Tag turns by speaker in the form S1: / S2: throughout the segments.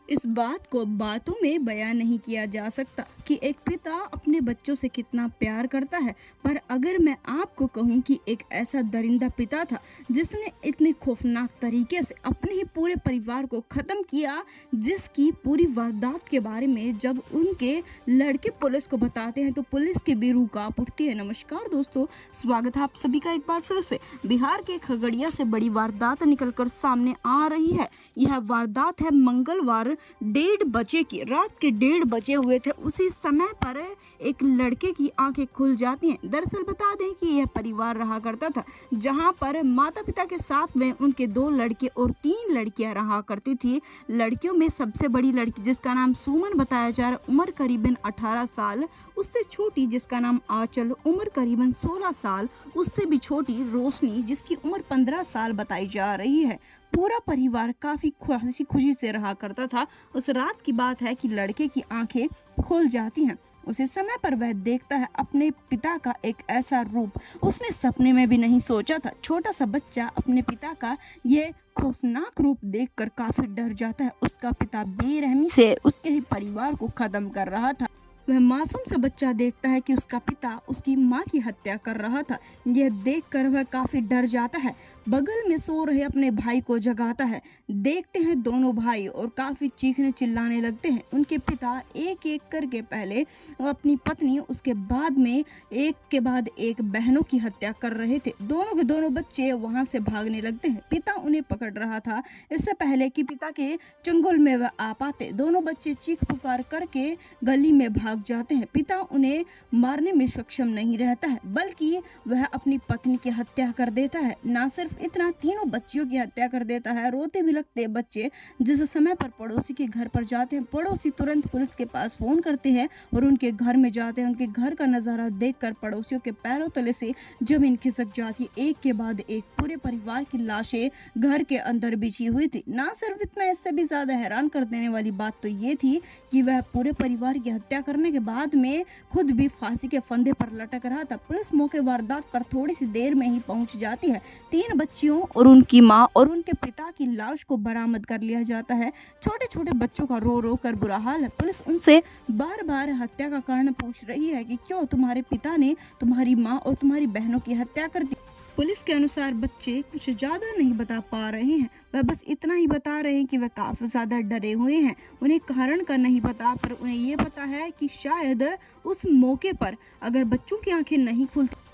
S1: इस बात को बातों में बयां नहीं किया जा सकता कि एक पिता अपने बच्चों से कितना प्यार करता है। पर अगर मैं आपको कहूं कि एक ऐसा दरिंदा पिता था जिसने इतने खौफनाक तरीके से अपने ही पूरे परिवार को खत्म किया, जिसकी पूरी वारदात के बारे में जब उनके लड़के पुलिस को बताते हैं तो पुलिस की भी रूह कांप उठती है। नमस्कार दोस्तों, स्वागत है आप सभी का एक बार फिर से। बिहार के खगड़िया से बड़ी वारदात निकलकर सामने आ रही है। यह वारदात है मंगलवार 1:30 की, रात के 1:30 बजे हुए थे। उसी समय पर एक लड़के की आंखें खुल जाती हैं। दरअसल बता दें कि यह परिवार रहा करता था जहां पर माता पिता के साथ में उनके 2 लड़के और 3 लड़कियां रहा करती थी। लड़कियों में सबसे बड़ी लड़की जिसका नाम सुमन बताया जा रहा, उम्र करीबन 18 साल, उससे छोटी जिसका नाम आंचल, उम्र करीबन 16 साल, उससे भी छोटी रोशनी जिसकी उम्र 15 साल बताई जा रही है। पूरा परिवार काफी खुशी खुशी से रहा करता था। उस रात की बात है कि लड़के की आंखें खुल जाती हैं। उसी समय पर वह देखता है अपने पिता का एक ऐसा रूप उसने सपने में भी नहीं सोचा था। छोटा सा बच्चा अपने पिता का ये खौफनाक रूप देखकर काफी डर जाता है। उसका पिता बेरहमी से उसके ही परिवार को खत्म कर रहा था। वह मासूम सा बच्चा देखता है कि उसका पिता उसकी मां की हत्या कर रहा था। यह देखकर वह काफी डर जाता है। बगल में सो रहे अपने भाई को जगाता है। देखते हैं दोनों भाई और काफी चीखने चिल्लाने लगते हैं। उनके पिता एक एक करके पहले अपनी पत्नी, उसके बाद में एक के बाद एक बहनों की हत्या कर रहे थे। दोनों के दोनों बच्चे वहां से भागने लगते हैं। पिता उन्हें पकड़ रहा था इससे पहले कि पिता के चंगुल में वह आ पाते। दोनों बच्चे चीख पुकार करके गली में भाग जाते हैं। पिता उन्हें मारने में सक्षम नहीं रहता है, बल्कि वह अपनी पत्नी की हत्या कर देता है। ना सिर्फ इतना, तीनों बच्चियों की हत्या कर देता है। रोते भी लगते हैं बच्चे। जिस समय पर पड़ोसी के घर पर जाते हैं, पड़ोसी तुरंत पुलिस के पास फोन करते हैं और उनके घर में जाते हैं। उनके घर का नजारा देखकर पड़ोसियों के पैरों तले से जमीन खिसक जाती है। एक के बाद एक पूरे परिवार की लाशें घर के अंदर बिछी हुई थी। ना सिर्फ इतना, इससे भी ज्यादा हैरान कर देने वाली बात तो ये थी कि वह पूरे परिवार की हत्या करने के बाद में खुद भी फांसी के फंदे पर लटक रहा था। पुलिस मौके वारदात पर थोड़ी सी देर में ही पहुंच जाती है। 3 बच्चियों और उनकी मां और उनके पिता की लाश को बरामद कर लिया जाता है। छोटे छोटे बच्चों का रो रो कर बुरा हाल है। पुलिस उनसे बार बार हत्या का कारण पूछ रही है कि क्यों तुम्हारे पिता ने तुम्हारी मां और तुम्हारी बहनों की हत्या कर दी। पुलिस के अनुसार बच्चे कुछ ज्यादा नहीं बता पा रहे हैं। वह बस इतना ही बता रहे हैं कि वह काफी ज्यादा डरे हुए हैं। उन्हें कारण का नहीं पता, पर उन्हें ये पता है कि शायद उस मौके पर अगर बच्चों की आंखें नहीं खुलती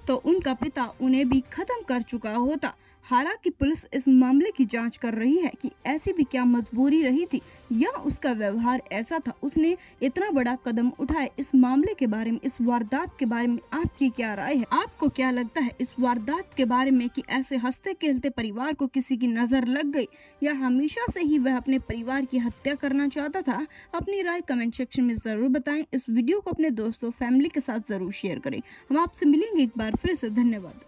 S1: तो उनका पिता उन्हें भी खत्म कर चुका होता। हालांकि पुलिस इस मामले की जांच कर रही है कि ऐसी भी क्या मजबूरी रही थी या उसका व्यवहार ऐसा था, उसने इतना बड़ा कदम उठाए। इस मामले के बारे में, इस वारदात के बारे में आपकी क्या राय है? आपको क्या लगता है इस वारदात के बारे में कि ऐसे हंसते खेलते परिवार को किसी की नजर लग गई या हमेशा से ही वह अपने परिवार की हत्या करना चाहता था? अपनी राय कमेंट सेक्शन में जरूर बताएं। इस वीडियो को अपने दोस्तों, फैमिली के साथ जरूर शेयर करें। हम आपसे मिलेंगे एक बार फिर से। धन्यवाद।